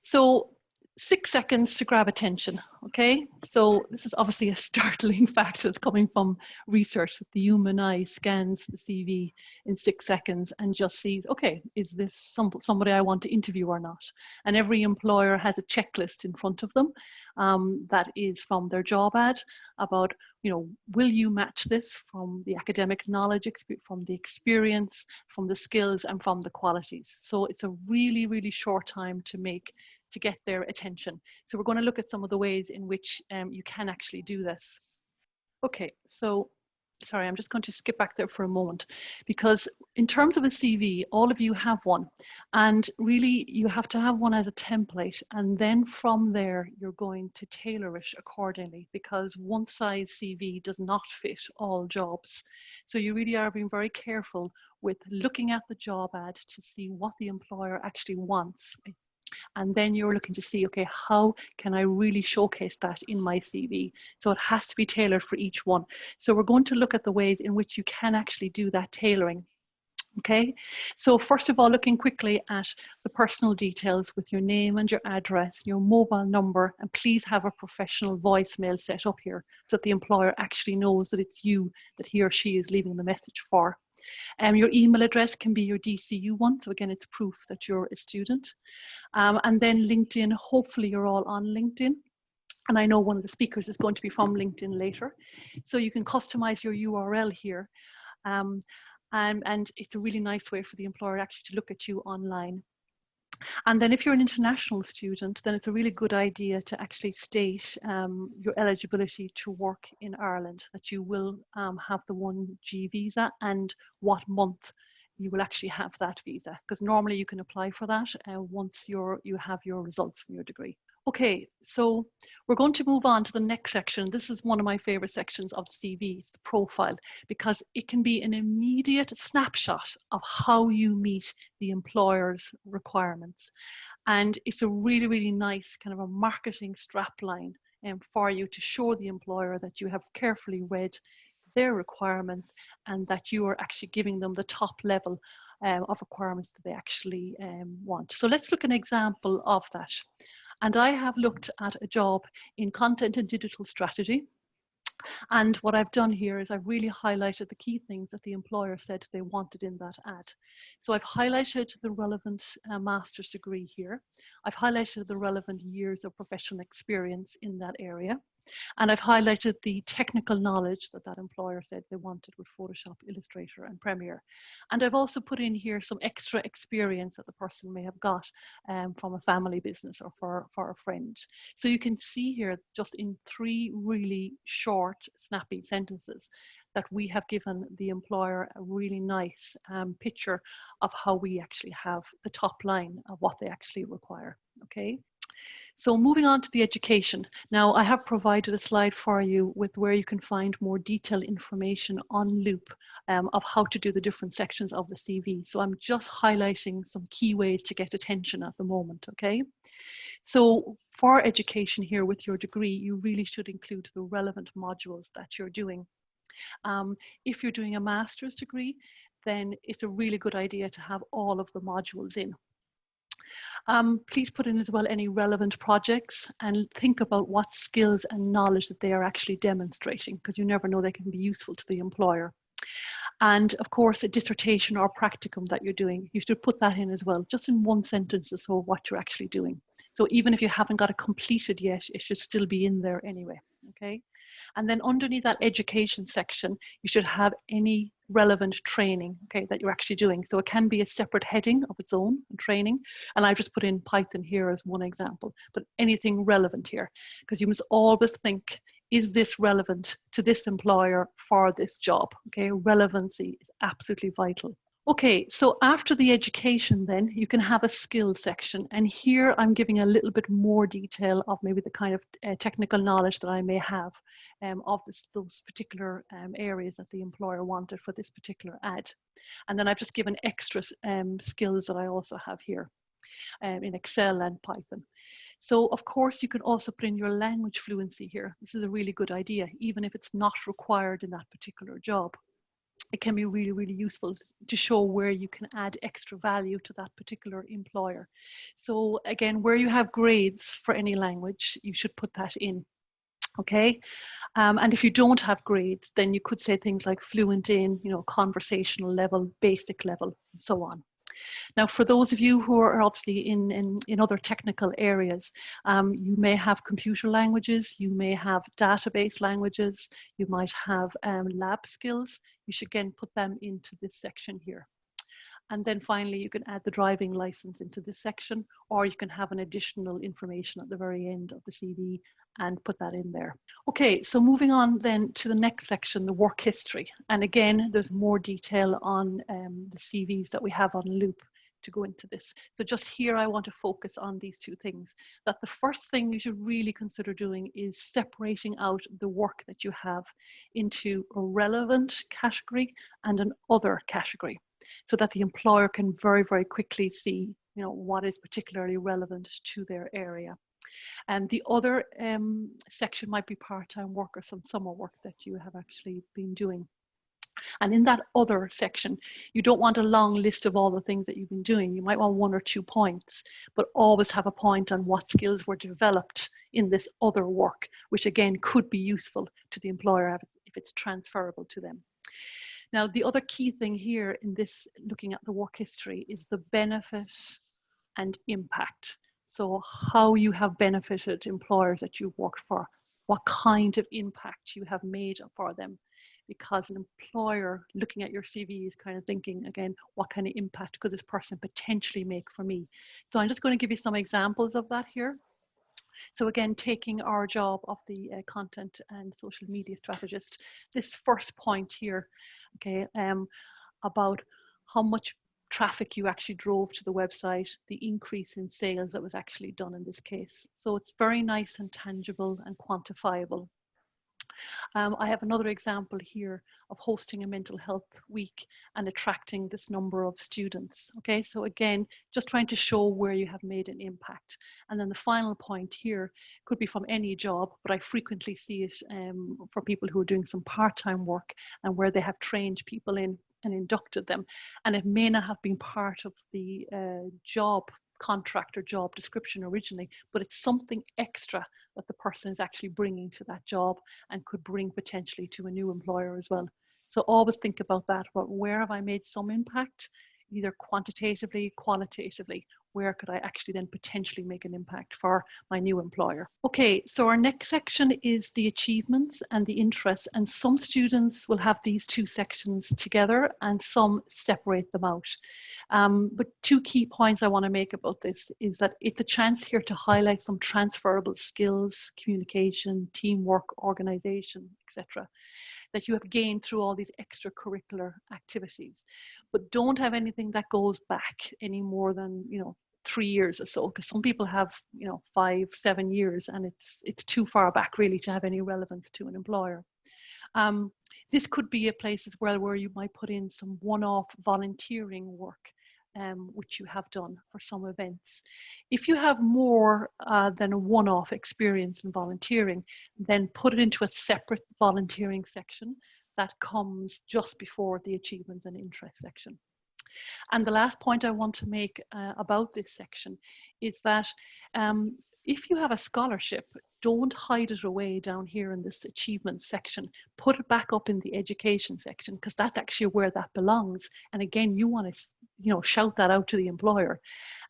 So 6 seconds to grab attention, okay? So this is obviously a startling fact that's coming from research that the human eye scans the CV in 6 seconds and just sees, okay, is this somebody I want to interview or not? And every employer has a checklist in front of them that is from their job ad about, you know, will you match this from the academic knowledge, from the experience, from the skills, and from the qualities. So it's a really, really short time to get their attention. So we're going to look at some of the ways in which you can actually do this. Okay, so sorry, I'm just going to skip back there for a moment, because in terms of a CV, all of you have one, and really you have to have one as a template, and then from there you're going to tailor it accordingly, because one size CV does not fit all jobs. So you really are being very careful with looking at the job ad to see what the employer actually wants. And then you're looking to see, okay, how can I really showcase that in my CV? So it has to be tailored for each one. So we're going to look at the ways in which you can actually do that tailoring. Okay, so first of all, looking quickly at the personal details with your name and your address, your mobile number, and please have a professional voicemail set up here so that the employer actually knows that it's you that he or she is leaving the message for. Your email address can be your DCU one, so again, it's proof that you're a student. And then LinkedIn, hopefully you're all on LinkedIn. And I know one of the speakers is going to be from LinkedIn later. So you can customize your URL here. And it's a really nice way for the employer actually to look at you online. And then if you're an international student, then it's a really good idea to actually state your eligibility to work in Ireland, that you will have the 1G visa and what month you will actually have that visa, because normally you can apply for that once you have your results from your degree. Okay, so we're going to move on to the next section. This is one of my favorite sections of the CV, it's the profile, because it can be an immediate snapshot of how you meet the employer's requirements. And it's a really, really nice kind of a marketing strapline for you to show the employer that you have carefully read their requirements and that you are actually giving them the top level of requirements that they actually want. So let's look at an example of that. And I have looked at a job in content and digital strategy. And what I've done here is I've really highlighted the key things that the employer said they wanted in that ad. So I've highlighted the relevant master's degree here. I've highlighted the relevant years of professional experience in that area. And I've highlighted the technical knowledge that that employer said they wanted with Photoshop, Illustrator, and Premiere. And I've also put in here some extra experience that the person may have got from a family business or for a friend. So you can see here, just in 3 really short, snappy sentences, that we have given the employer a really nice picture of how we actually have the top line of what they actually require, okay? So moving on to the education. Now I have provided a slide for you with where you can find more detailed information on Loop of how to do the different sections of the CV. So I'm just highlighting some key ways to get attention at the moment, okay? So for education here with your degree, you really should include the relevant modules that you're doing. If you're doing a master's degree, then it's a really good idea to have all of the modules in. Please put in as well any relevant projects and think about what skills and knowledge that they are actually demonstrating, because you never know, they can be useful to the employer. And of course, a dissertation or practicum that you're doing, you should put that in as well, just in 1 sentence or so what you're actually doing. So even if you haven't got it completed yet, it should still be in there anyway, okay? And then underneath that education section, you should have any relevant training, okay, that you're actually doing. So it can be a separate heading of its own, training, and I've just put in Python here as one example, but anything relevant here, because you must always think, is this relevant to this employer for this job? Okay, relevancy is absolutely vital. Okay, so after the education then, you can have a skills section. And here I'm giving a little bit more detail of maybe the kind of technical knowledge that I may have of those particular areas that the employer wanted for this particular ad. And then I've just given extra skills that I also have here in Excel and Python. So of course you can also put in your language fluency here. This is a really good idea, even if it's not required in that particular job. it can be really, really useful to show where you can add extra value to that particular employer. So again, where you have grades for any language, you should put that in. Okay, and if you don't have grades, then you could say things like fluent in, conversational level, basic level, and so on. Now, for those of you who are obviously in other technical areas, you may have computer languages, you may have database languages, you might have lab skills. You should again put them into this section here. And then finally, you can add the driving license into this section, or you can have an additional information at the very end of the CV and put that in there. Okay, so moving on then to the next section, the work history. And again, there's more detail on the CVs that we have on Loop to go into this. So just here, I want to focus on these two things, that the first thing you should really consider doing is separating out the work that you have into a relevant category and an other category, so that the employer can very, very quickly see, what is particularly relevant to their area. And the other section might be part-time work or some summer work that you have actually been doing. And in that other section, you don't want a long list of all the things that you've been doing. You might want 1 or 2 points, but always have a point on what skills were developed in this other work, which again could be useful to the employer if it's transferable to them. Now, the other key thing here in this, looking at the work history, is the benefit and impact. So how you have benefited employers that you've worked for, what kind of impact you have made for them. Because an employer looking at your CV is kind of thinking, again, what kind of impact could this person potentially make for me? So I'm just going to give you some examples of that here. So again, taking our job of the content and social media strategist, this first point here, okay, about how much traffic you actually drove to the website, the increase in sales that was actually done in this case. So it's very nice and tangible and quantifiable. I have another example here of hosting a mental health week and attracting this number of students. Okay, so again, just trying to show where you have made an impact. And then the final point here could be from any job, but I frequently see it for people who are doing some part-time work and where they have trained people in and inducted them. And it may not have been part of the job contract or job description originally, but it's something extra that the person is actually bringing to that job and could bring potentially to a new employer as well. So always think about that. Well, where have I made some impact, either quantitatively, qualitatively? Where could I actually then potentially make an impact for my new employer? Okay, so our next section is the achievements and the interests, and some students will have these two sections together and some separate them out. But 2 key points I want to make about this is that it's a chance here to highlight some transferable skills, communication, teamwork, organization, etc., that you have gained through all these extracurricular activities. But don't have anything that goes back any more than 3 years or so, because some people have 5, 7 years, and it's too far back really to have any relevance to an employer. This could be a place as well where you might put in some one-off volunteering work, which you have done for some events. If you have more than a one-off experience in volunteering, then put it into a separate volunteering section that comes just before the achievements and interest section. And the last point I want to make about this section is that if you have a scholarship, don't hide it away down here in this achievement section. Put it back up in the education section, because that's actually where that belongs. And again, you want to shout that out to the employer.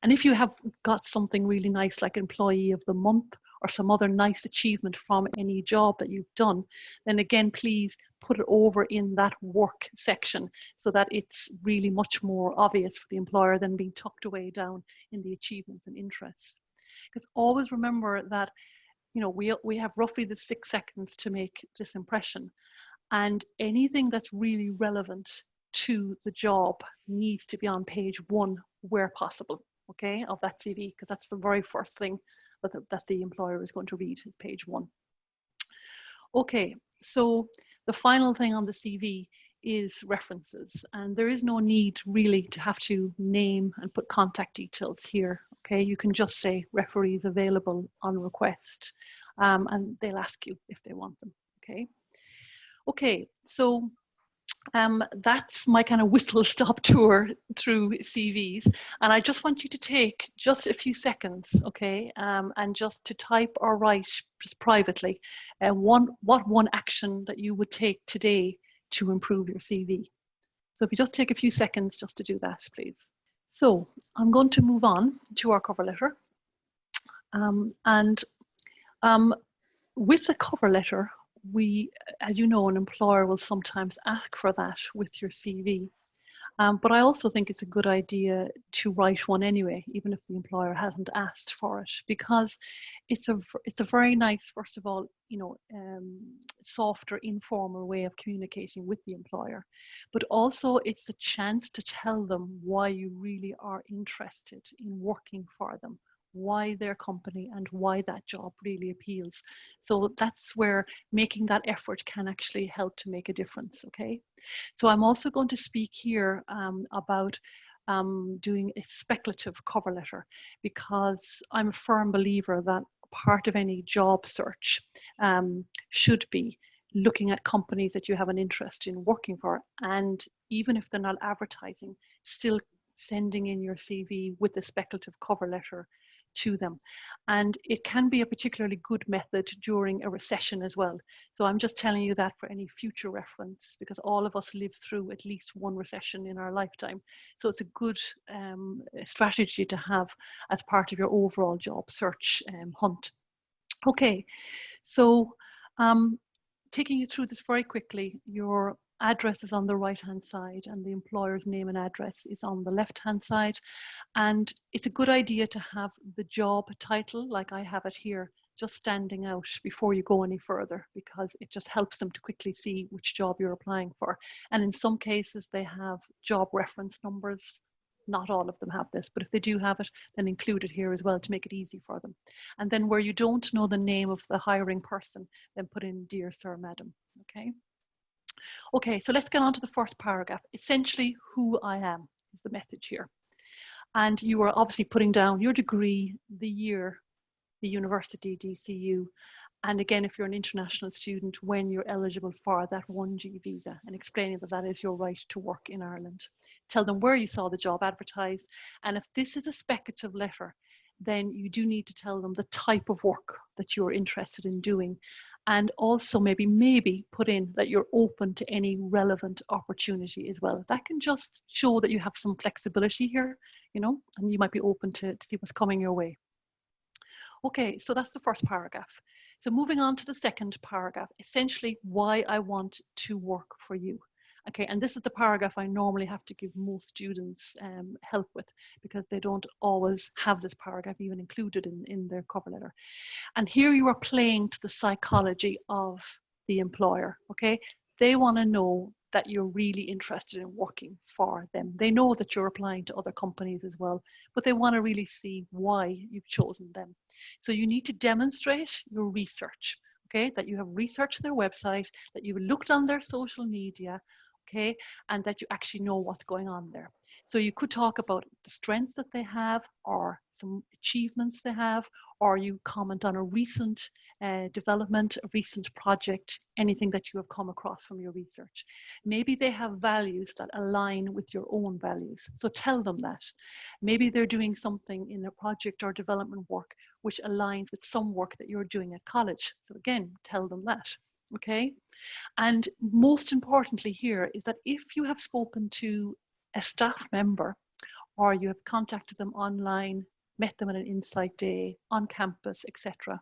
And if you have got something really nice like Employee of the Month or some other nice achievement from any job that you've done, then again, please put it over in that work section so that it's really much more obvious for the employer than being tucked away down in the achievements and interests. Because always remember that we have roughly the 6 seconds to make this impression, and anything that's really relevant to the job needs to be on page 1 where possible, okay, of that CV, because that's the very first thing that the employer is going to read, is page 1. Okay, so the final thing on the CV is references, and there is no need really to have to name and put contact details here. Okay, you can just say referees available on request, and they'll ask you if they want them. Okay, so That's my kind of whistle-stop tour through CVs, and I just want you to take just a few seconds, okay, and just to type or write just privately what one action that you would take today to improve your CV. So if you just take a few seconds just to do that, please. So I'm going to move on to our cover letter, with the cover letter, we, as you know, an employer will sometimes ask for that with your CV. But I also think it's a good idea to write one anyway, even if the employer hasn't asked for it, because it's a very nice, first of all, softer, informal way of communicating with the employer. But also it's a chance to tell them why you really are interested in working for them, why their company and why that job really appeals. So that's where making that effort can actually help to make a difference, okay? So I'm also going to speak here about doing a speculative cover letter, because I'm a firm believer that part of any job search should be looking at companies that you have an interest in working for, and even if they're not advertising, still sending in your CV with a speculative cover letter to them. And it can be a particularly good method during a recession as well. So I'm just telling you that for any future reference, because all of us live through at least one recession in our lifetime. So it's a good strategy to have as part of your overall job search hunt. Okay, so taking you through this very quickly, your address is on the right hand side and the employer's name and address is on the left hand side. And it's a good idea to have the job title, like I have it here, just standing out before you go any further, because it just helps them to quickly see which job you're applying for. And in some cases they have job reference numbers. Not all of them have this, but if they do have it, then include it here as well to make it easy for them. And then where you don't know the name of the hiring person, then put in Dear Sir, Madam, okay? Okay, so let's get on to the first paragraph. Essentially, who I am is the message here. And you are obviously putting down your degree, the year, the university, DCU, and again, if you're an international student, when you're eligible for that 1G visa, and explaining that that is your right to work in Ireland. Tell them where you saw the job advertised, and if this is a speculative letter, then you do need to tell them the type of work that you're interested in doing, and also maybe put in that you're open to any relevant opportunity as well. That can just show that you have some flexibility here, you know, and you might be open to see what's coming your way. Okay, so that's the first paragraph. So moving on to the second paragraph, essentially why I want to work for you. Okay, and this is the paragraph I normally have to give most students help with, because they don't always have this paragraph even included in their cover letter. And here you are playing to the psychology of the employer, okay? They want to know that you're really interested in working for them. They know that you're applying to other companies as well, but they want to really see why you've chosen them. So you need to demonstrate your research, okay? That you have researched their website, that you've looked on their social media, okay? And that you actually know what's going on there. So you could talk about the strengths that they have, or some achievements they have, or you comment on a recent development, a recent project, anything that you have come across from your research. Maybe they have values that align with your own values. So tell them that. Maybe they're doing something in a project or development work which aligns with some work that you're doing at college. So again, tell them that. Okay. And most importantly here is that if you have spoken to a staff member, or you have contacted them online, met them at an insight day, on campus, etc.,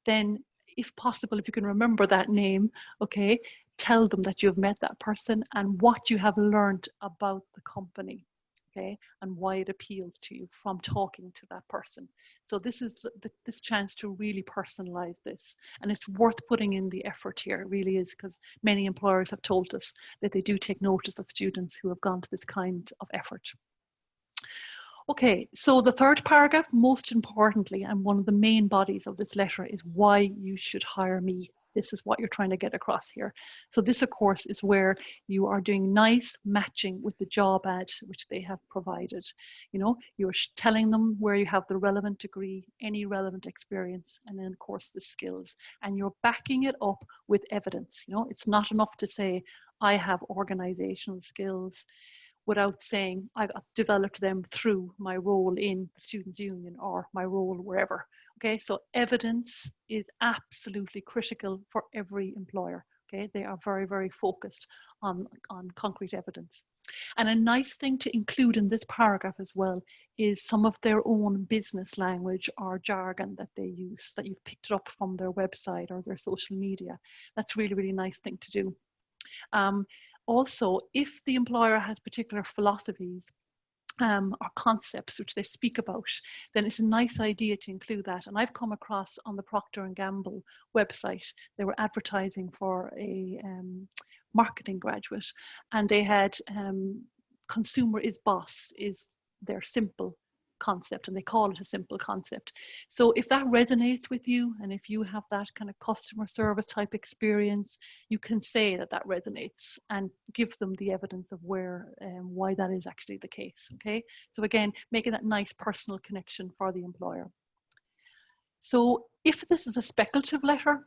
then if possible, if you can remember that name, okay, tell them that you've met that person and what you have learned about the company, okay, and why it appeals to you from talking to that person. So this is this chance to really personalize this, and it's worth putting in the effort here. It really is, because many employers have told us that they do take notice of students who have gone to this kind of effort. Okay, so the third paragraph, most importantly, and one of the main bodies of this letter, is why you should hire me. This is what you're trying to get across here. So this, of course, is where you are doing nice matching with the job ad which they have provided. You know, you're telling them where you have the relevant degree, any relevant experience, and then, of course, the skills. And you're backing it up with evidence. You know, it's not enough to say, I have organizational skills, without saying I got developed them through my role in the Students' Union or my role wherever. Okay, so evidence is absolutely critical for every employer. Okay, they are very, very focused on concrete evidence. And a nice thing to include in this paragraph as well is some of their own business language or jargon that they use, that you've picked up from their website or their social media. That's really, really nice thing to do. Also, if the employer has particular philosophies or concepts which they speak about, then it's a nice idea to include that. And I've come across on the Procter & Gamble website, they were advertising for a marketing graduate, and they had consumer is boss is their simple concept, and they call it a simple concept. So if that resonates with you, and if you have that kind of customer service type experience, you can say that that resonates and give them the evidence of where why that is actually the case. Okay, so again, making that nice personal connection for the employer. So if this is a speculative letter,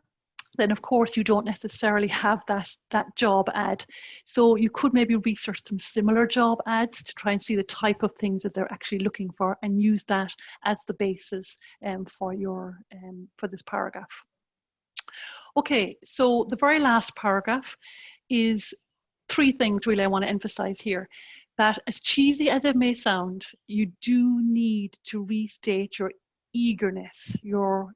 then of course you don't necessarily have that job ad. So you could maybe research some similar job ads to try and see the type of things that they're actually looking for, and use that as the basis for this paragraph. Okay, so the very last paragraph is 3 things really I want to emphasize here. That as cheesy as it may sound, you do need to restate your eagerness, your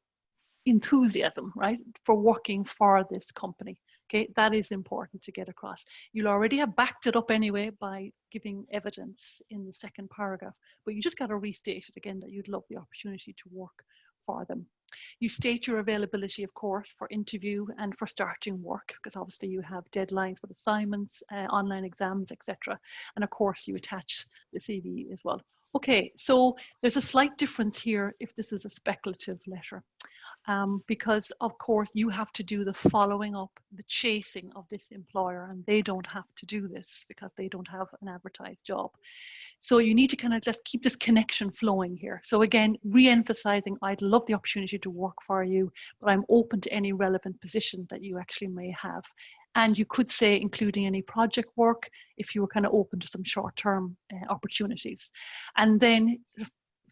enthusiasm, right, for working for this company. Okay, that is important to get across. You'll already have backed it up anyway by giving evidence in the second paragraph, but you just got to restate it again that you'd love the opportunity to work for them. You state your availability, of course, for interview and for starting work, because obviously you have deadlines with assignments, online exams, etc. And of course, you attach the CV as well. Okay, so there's a slight difference here if this is a speculative letter. Because of course you have to do the following up, the chasing of this employer, and they don't have to do this because they don't have an advertised job. So you need to kind of just keep this connection flowing here. So again, re-emphasizing, I'd love the opportunity to work for you, but I'm open to any relevant position that you actually may have. And you could say including any project work if you were kind of open to some short-term opportunities. And then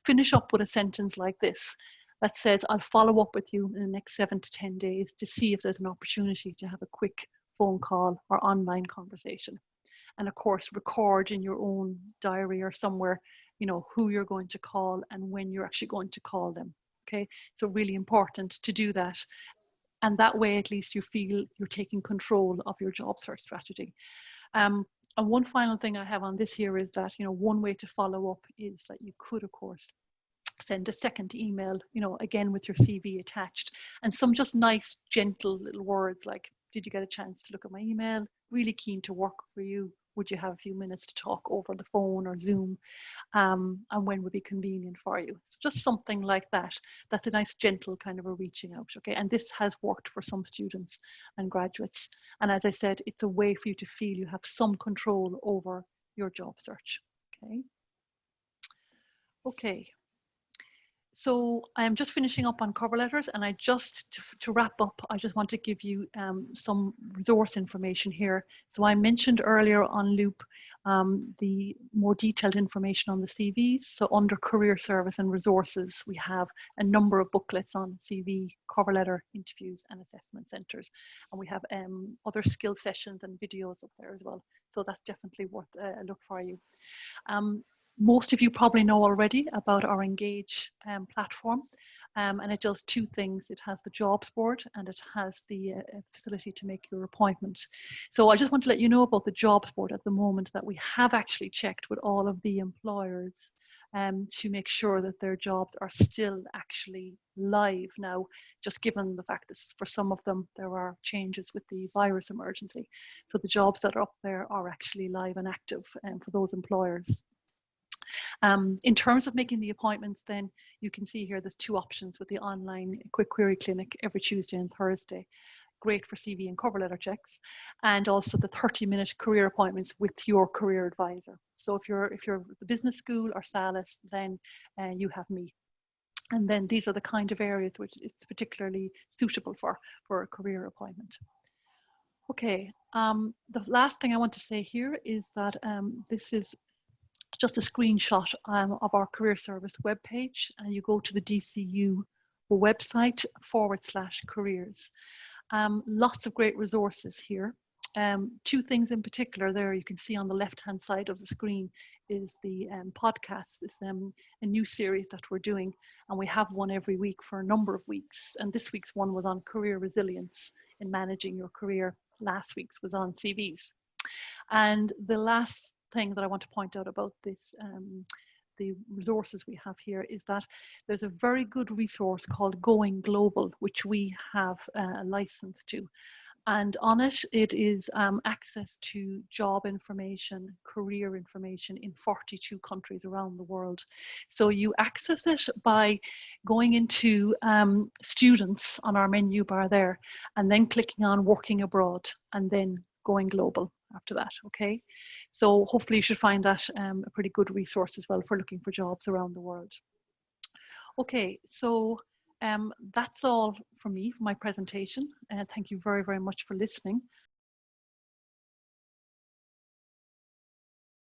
finish up with a sentence like this that says, I'll follow up with you in the next 7 to 10 days to see if there's an opportunity to have a quick phone call or online conversation. And of course, record in your own diary or somewhere, you know, who you're going to call and when you're actually going to call them. Okay, so really important to do that. And that way, at least you feel you're taking control of your job search strategy. And one final thing I have on this here is that, you know, one way to follow up is that you could, of course, send a second email, you know, again with your CV attached, and some just nice, gentle little words like, did you get a chance to look at my email? Really keen to work for you. Would you have a few minutes to talk over the phone or Zoom? And when would be convenient for you? So just something like that. That's a nice, gentle kind of a reaching out, okay? And this has worked for some students and graduates. And as I said, it's a way for you to feel you have some control over your job search, okay? Okay. So I'm just finishing up on cover letters, and I just, to wrap up, I just want to give you some resource information here. So I mentioned earlier on Loop the more detailed information on the CVs. So under career service and resources, we have a number of booklets on CV, cover letter, interviews and assessment centres. And we have other skill sessions and videos up there as well. So that's definitely worth a look for you. Most of you probably know already about our Engage platform, and it does 2 things. It has the jobs board and it has the facility to make your appointment. So I just want to let you know about the jobs board at the moment, that we have actually checked with all of the employers to make sure that their jobs are still actually live now, just given the fact that for some of them there are changes with the virus emergency. So the jobs that are up there are actually live and active for those employers. In terms of making the appointments, then you can see here there's 2 options with the online quick query clinic every Tuesday and Thursday. Great for CV and cover letter checks, and also the 30-minute career appointments with your career advisor. So if you're the business school or SALIS, then you have me. And then these are the kind of areas which it's particularly suitable for a career appointment. Okay, The last thing I want to say here is that this is just a screenshot of our career service webpage, and you go to the DCU website /careers. Lots of great resources here. Two things in particular there you can see on the left hand side of the screen is the podcast. It's a new series that we're doing, and we have one every week for a number of weeks, and this week's one was on career resilience in managing your career. Last week's was on CVs. And the last thing that I want to point out about this, the resources we have here, is that there's a very good resource called Going Global, which we have a license to. And on it, it is access to job information, career information in 42 countries around the world. So you access it by going into students on our menu bar there, and then clicking on working abroad, and then going global after that, okay? So hopefully you should find that a pretty good resource as well for looking for jobs around the world. Okay, so that's all from me for my presentation. Thank you very, very much for listening.